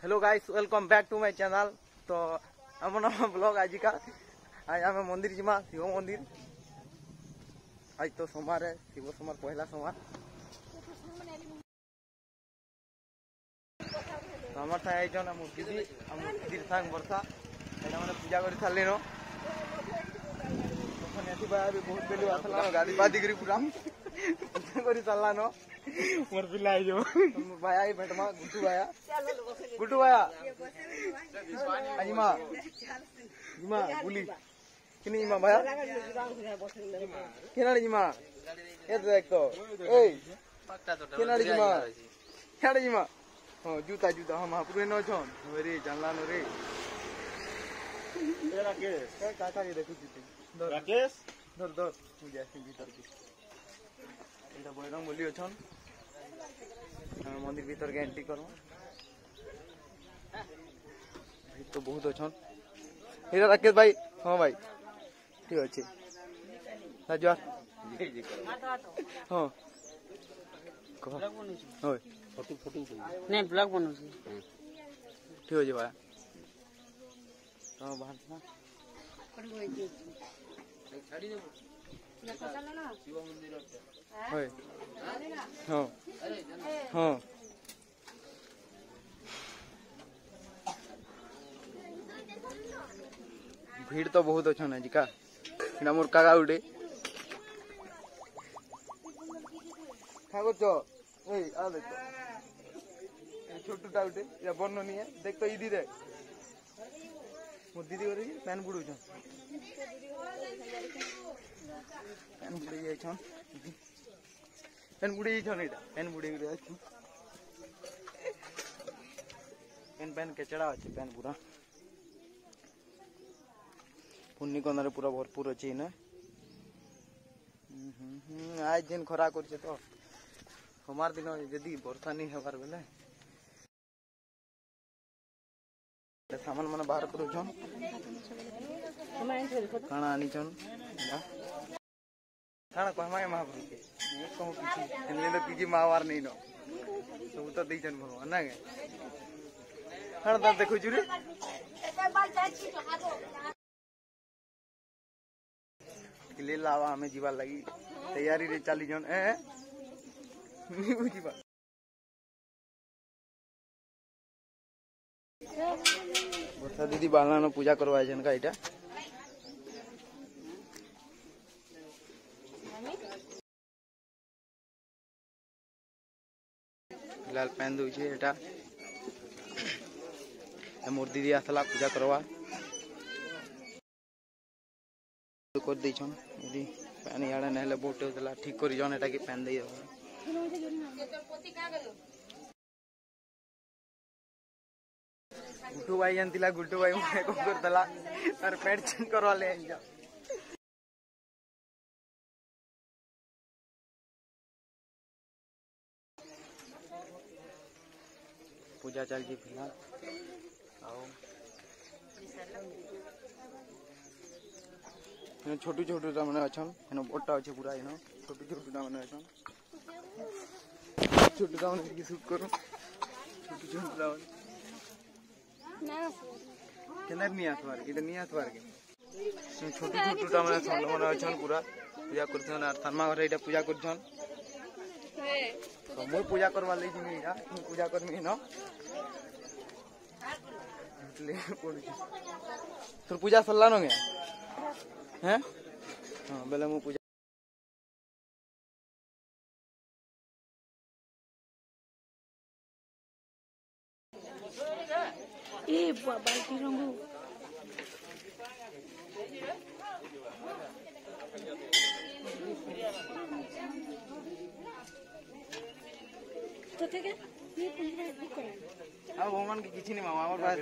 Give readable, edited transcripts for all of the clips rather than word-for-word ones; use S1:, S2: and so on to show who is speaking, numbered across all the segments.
S1: Hello guys, welcome back to my channel. तो आम नाम ब्लॉग आज का आज आम मंदिर जीमा शिव मंदिर। आज तो सोमवार है, शिव सोमवार पहला सोमवार। तो हमार था आइजन आम दीदी सांग बर्षा मैंने पूजा कर सारे न बहुत बेलू आसला गाड़ी बाधी कर पूरा पूजा कर सारा न मोर पिला भाया भेटमा गुटू भाया जिमा जिमा बुली किनी जिमा भाया केनाड़ी जिमा ये देख तो ए केनाड़ी जिमा केनाड़ी जिमा हां जूता जूता हम महापुर न छन रे जानला न रे ए राकेश काका के देखु छी राकेश धर धर मुझे आसी भीतर की एटा बयरंग बोली अछन मंदिर भीतर के एंट्री करो तो बहुत अच्छन हीरा राकेश भाई। हाँ भाई ठीक अच्छे राजू हाँ कह फोटो फोटो नहीं ब्लॉग बनू ठीक अच्छे भाई। हाँ बाहर ना हाँ हाँ भीड़ तो बहुत अच्छा ना जिका मोर काका उठे आ देख छोटूटा उठे या बन नहीं है देख तो इधी रे मोर दीदी कर पैन बुड़ू पैन बुड़े जाइछन पैन बुड़े जाइछन एटा पैन बुड़े रे पैन पैन केचड़ा अच्छे पैन पूरा पुन्नी कंदारे पूरा भरपूर अच्छे ना आज दिन खरा कर तो सोमवार दिन यदि वर्षा नहीं हबार बेले सामान मान बाहर करूछन काना आनीछन काना कहमा है महाप्रभु के कहूँ किसी इनले तो किसी मावार नहीं न सब तो देछन भगवान ना काना ता देखो जुरे ले लावा हमें जीवा लगी तैयारी रे चली जन ए नहीं बुझीबा बता दीदी बालना न पूजा करवाए जन का इटा फिलहाल पैन दो छे एटा मोर दीदी आसला पूजा करवा कर दी छन यदि पैन याडा नहले बोट होतला ठीक करी जन एटा के पैन दे गुड्डू भाई जानतिला गुड्डू भाई मने को करतला तार पैंट चेंज करवा ले जा पूजा चल जी फिलहाल आओ छोटू छोटू मैंने अच्छन एनो बोटा अच्छे पूरा एनो छोटू छोटू मैंने अच्छन छोटू मैंने की शूट करूं छोटू छोटू केनर नहीं आतवार इधर नहीं आतवार के छोटू छोटू मैंने सब मैंने अच्छन पूरा पूजा करछन आर तनमा घर एटा पूजा करछन तो मोर पूजा करवा ले जिमी एटा पूजा करमी न ले पड़ू तोर पूजा सरला न गया हैं हां बेले मु पूजा ए बाल्टी रंगू तो ठीक है ये पूरा बुक कर अब भगवान के किछि नहीं मामा हमर पास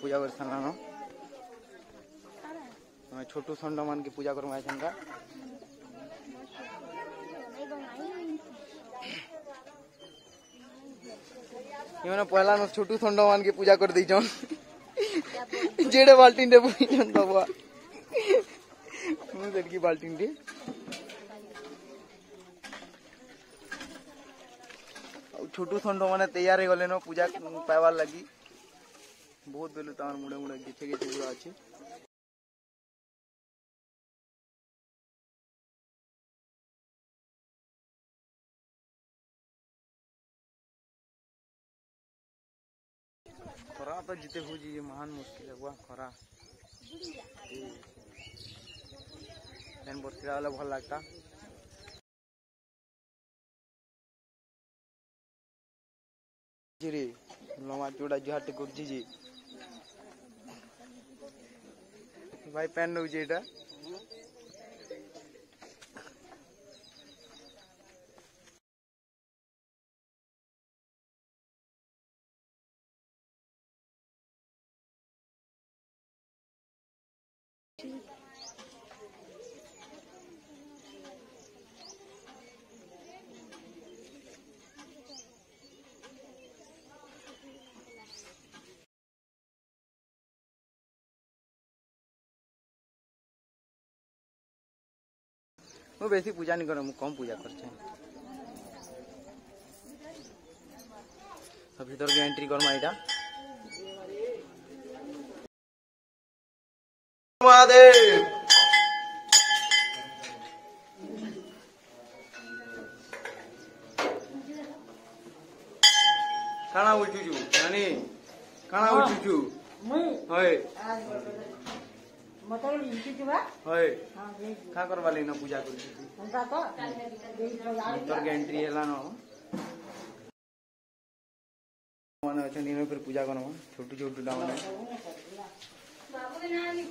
S1: पूजा कर सारा छोटू षंड मान के पूजा करमा का ये पहला न छोटू षंड मान के पूजा कर दी जेड़े बाल्टी दबा की बाल्टी छोटू षंड मैंने तैयार हो गले न पूजा पाइबार लगी बहुत बेलू तार मुड़े मुड़े गेछे गेछे पूरा अच्छे खरा तो जीते हो जी महान मुश्किल है खरा बर्षा वाला भल लगता लमा चूड़ा जुहाटे कर भाई पैन नौ एटा मैं बेसी पूजा नहीं कर कम पूजा कर भीतर के एंट्री कर माइटा महादेव काना उठुचु नानी काना उठुचु होय
S2: मतलब लिखी जुवा
S1: होय का करवा लेना पूजा कर
S2: हमका तो
S1: भीतर के एंट्री हैला न माने अच्छा नीनो फिर पूजा करवा छोटू छोटू डा माने बाबू नानी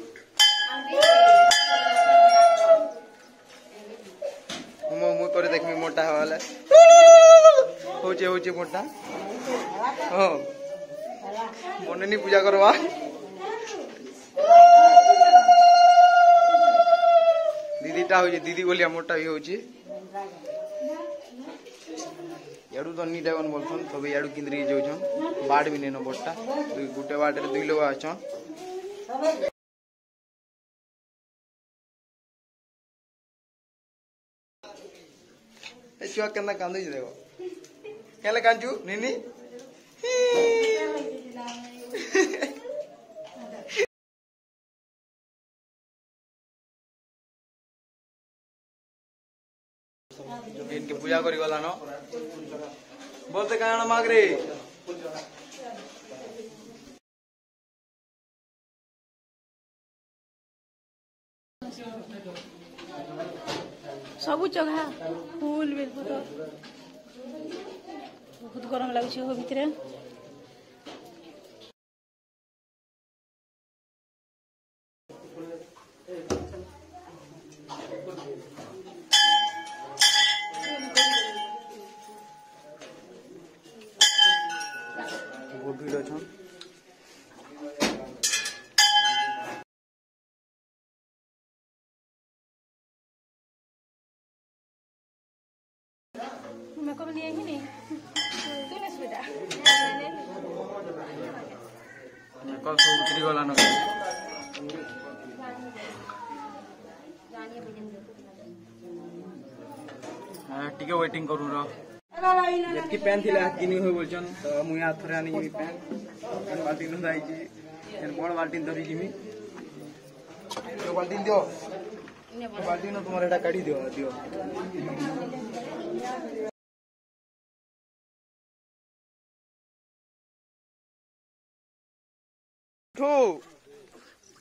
S1: मो करे देख में मोटा हवाला होचे मोटा हां मोने नी पूजा करवा दीदीटा हो दीदी बोलिया मोटा भी होची याडू तो नी देवन बोलछन सब याडू किंद्री जोछन बाड भी नेनो बोटा गुटे बाड रे दुई लोग आछन ए छुआ केना कांदे देखो केले कांचू निनी इनके पूजा करी गला न बोलते काना माग रे
S2: सबु जगह फूल बेलपत्र बहुत गरम लागुछ हो भितरे
S1: वो भीड़ छन
S2: मेकअप लिए ही नहीं तू ने सुविधा
S1: कल सब उतरी गला न टिके वेटिंग करू र जबकि पैन थिला किनी होय बोलछन त मु या थरे आनी मी पैन बाल्टी न जाई छी एन बड़ बाल्टी धरी जिमी जो बाल्टी दियो बाल्टी न तुम्हारे एटा काढी दियो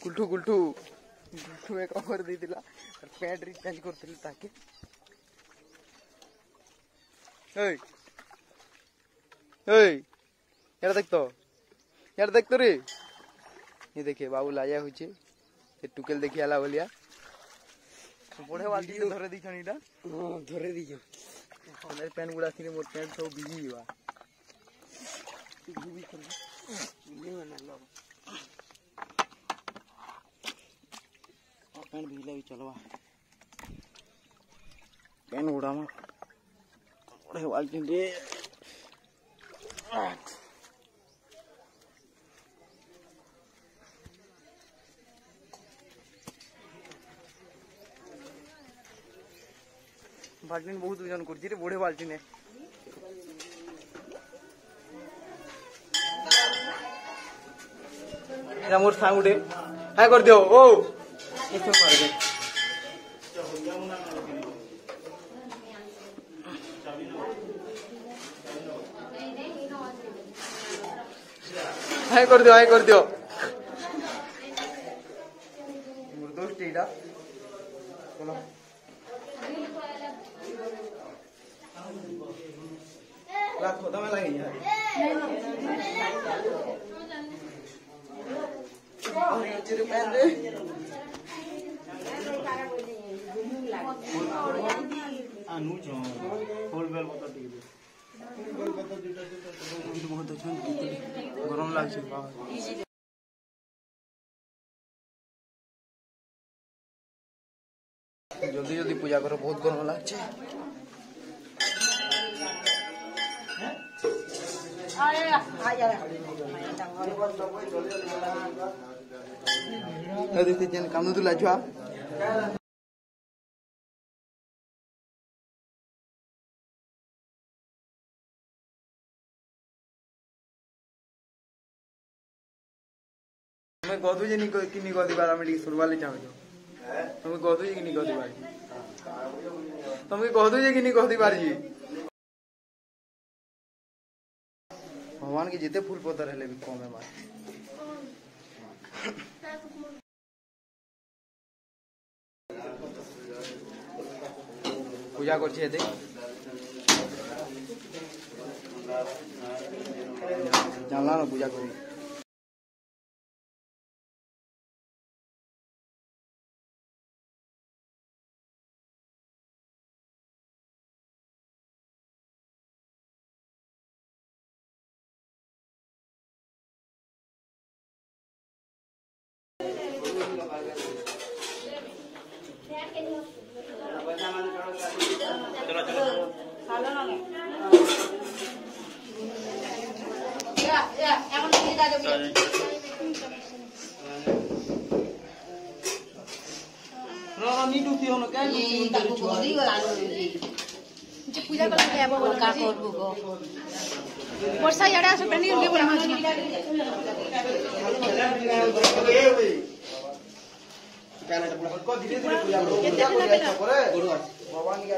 S1: गुल्ठू गुल्ठू गुल्ठू एक और दी दिला पैंट री चेंज करथिल ताके ओए ओए यार देख तो रे ये देखिए बाबू लाया होचे ये टुकेल देखिया ला बोलिया बड़े बाल्टी धरे दी छनीटा हां धरे दी छ मेरे पैन गुडा थी मोर पैंट सब बिजी बा बिजी कर ले ना लो पैंट भिजला भी चलवा पैन उड़ा में बड़े बाल्टी दे बाल्टी बहुत वजन कर बड़े बाल्टी ने मोर सांग उठे हाय कर दियो ओ हाय कर दियो मोर दोस्त एटा चलो रात खोदा में लगी यार चिरे पैन रे आनु जो फुल बेल बता दी बहुत अच्छा गरम लाग छै जल्दी जल्दी पूजा करो बहुत गरम लाग छै देखते जन काम तो लाजवा मैं कहदु जे किनी कदी बार हम सुरवाले चाहो तुम कहदु जे किनी कदी बार तुम कहदु जे किनी कदी बार जी भगवान के जिते फूल पत्थर हेले भी कम है बात पूजा कर जानला ना पूजा करी
S2: पूजा वर्षा याडा से पेंडी उनके बोला को धीरे धीरे पूजा करो भगवान की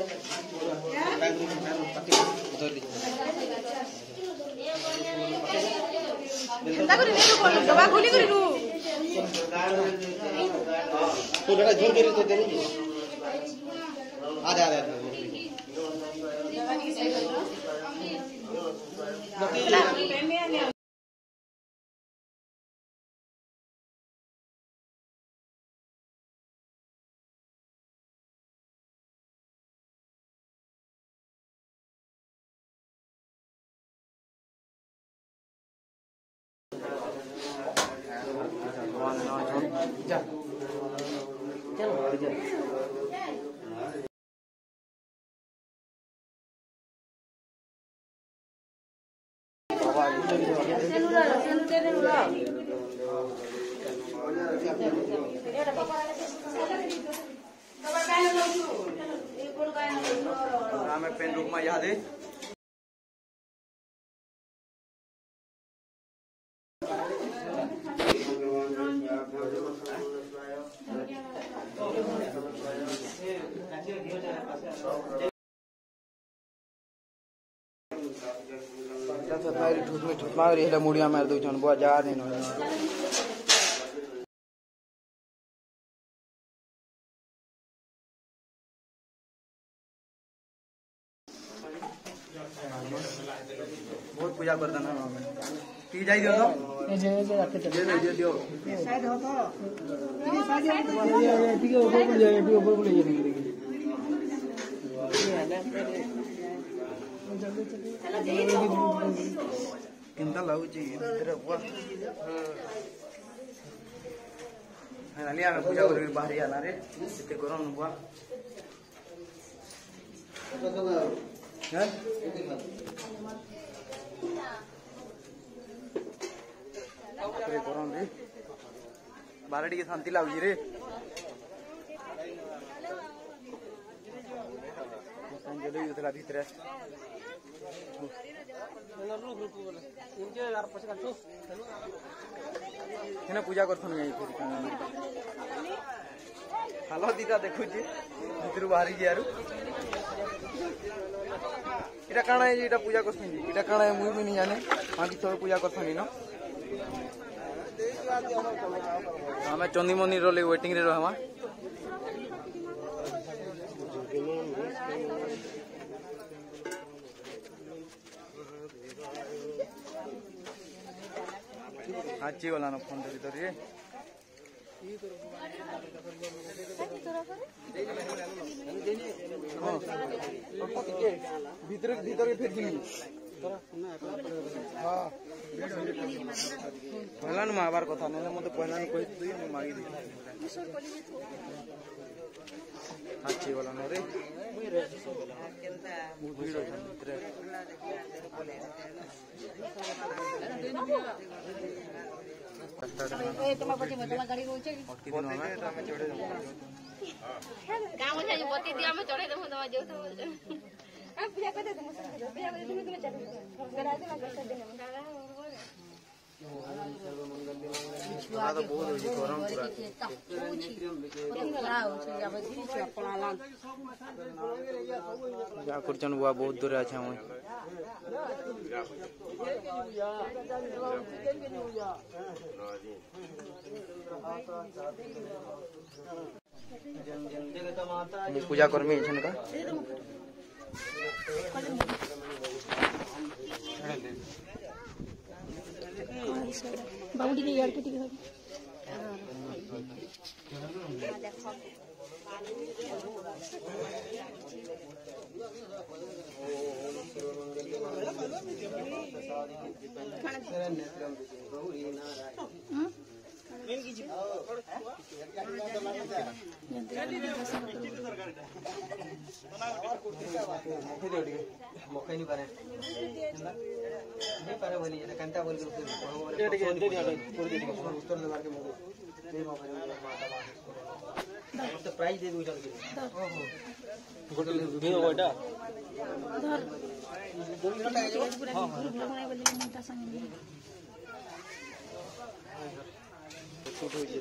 S2: चिंता करी नहीं तो दवा खोली करी रू
S1: तो बेटा जोर करी तो दे नी आ जा पेन रूप में याद है ठूस मार रही है मुड़िया मार दो बहुत जा नहीं बहुत पूजा करता ना टी जाई दियो तो जे दियो शायद हो तो ये शायद टी ऊपर बोल जाए टी ऊपर बोल जाए किंता लागू चाहिए तेरे हुआ फाइनाली आम पूजा कर बाहरी आना रे एते गरम नुआ गरम रे बाहर टी शांति लगुच रे भितर पूजा कर हाल दीटा देखुची भर बाहरी यार इटा काना है इटा पूजा कर इटा काना है मुई भी नहीं जाने हाँ कि पूजा कर न आम चंदी मंदिर वेटिंग रे रहमा आजी वाला ना फोन धरी धरी भीतर भीतर के फेर कहला न मारबार कथा ना मत कहना ही कहि तू मैं मागी दी आजी वाला न रे भीड़ भीतर बुआ बहुत दूर अच्छा पूजा कर्मी का
S3: बाबू यार के
S1: मौका नहीं पारे नहीं पारे बोली ये कंटा बोल के उत्तर दे के मुझे दे मौका तो प्राइस दे दूं चल के ओहो गोटे दे ओटा धर हां बनाए बोली मोटा संग छूट हो जे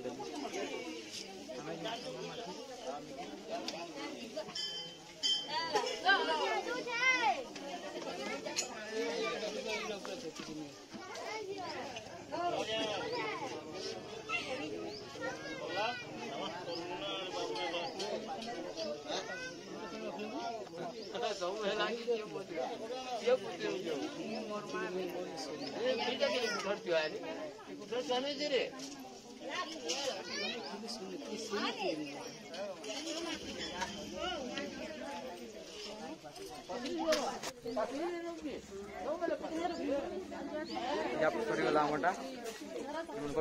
S1: सरीगला आमटा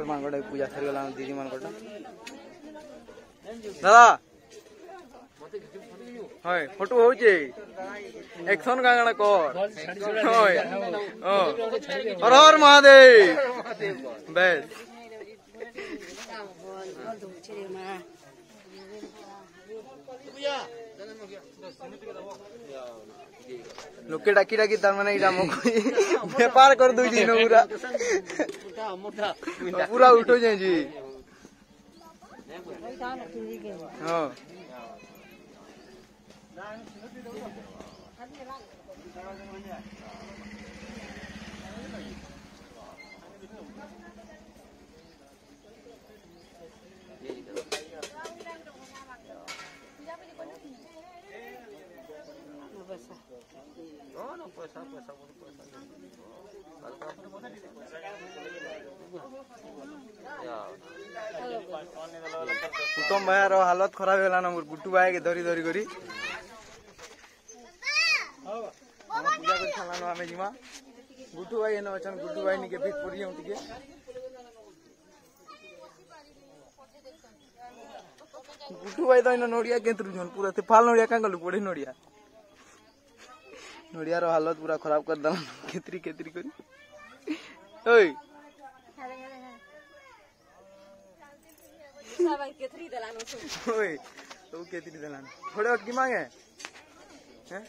S1: मानगढ़ पूजा सरीगला दीदी मानगढ़ दादा हाय फोटो होचे एक्शन गाना कर हाय हर हर महादेव बेस लोके डाकी डाकी तार माने इटा मको व्यापार कर दो जी पूरा पूरा उठो जाए जी हां उत्तम भाई हालत खराब है ना गुट्टू भाई के धरी धरी करी पूजा कर छलानो आमे जिमा गुट्टू भाई न अछन गुट्टू भाई नि के फिट पड़ी हम टिके गुड्डू भाई तो इन नड़िया केतरुछन पूरा ते फाल नड़िया का गलु पड़े नड़िया नड़िया रो हालत पूरा खराब कर दला केतरी केतरी करी ओए
S3: सब केतरी दलानो छो
S1: ओए तो केतरी दलान थोड़े अटकी मांगे हैं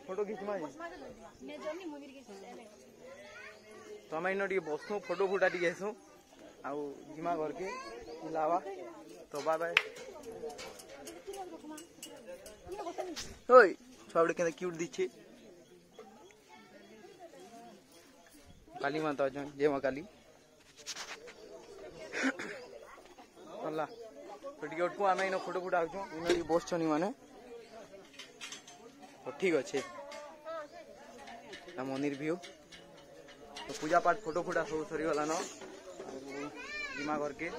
S1: फोटो खींच मांगे
S3: मैं जमी मंदिर के सुन
S1: तो हम इन टिके बसू फोटो फुटा टिके हेसु आउ जिमा घर के लावा तो बाय बाय ओए छाबड़े के क्यूट दिछे काली माता अछन जय मां काली अल्लाह तो टिके उठू आमे इन फोटो फुटा आछो इन टिके बसछनी माने तो ठीक अच्छे मंदिर व्यू तो पूजा पाठ फोटो फुटा सब सरी गला न जिमा घर के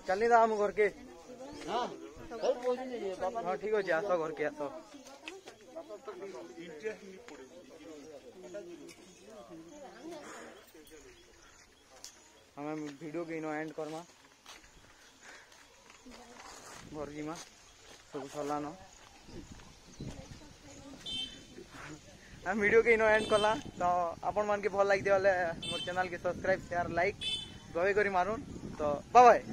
S1: चलनी दा हम घर के
S2: हां
S1: हाँ ठीक अच्छे आस घर के आस हमें वीडियो के इनो एंड करमा घर जिमा सब सरला न हम वीडियो के इनो एंड कला तो आपण मान के भल लाग दिया मोर चैनल के सब्सक्राइब शेयर लाइक दबाई करी मारुन तो बाय बाय।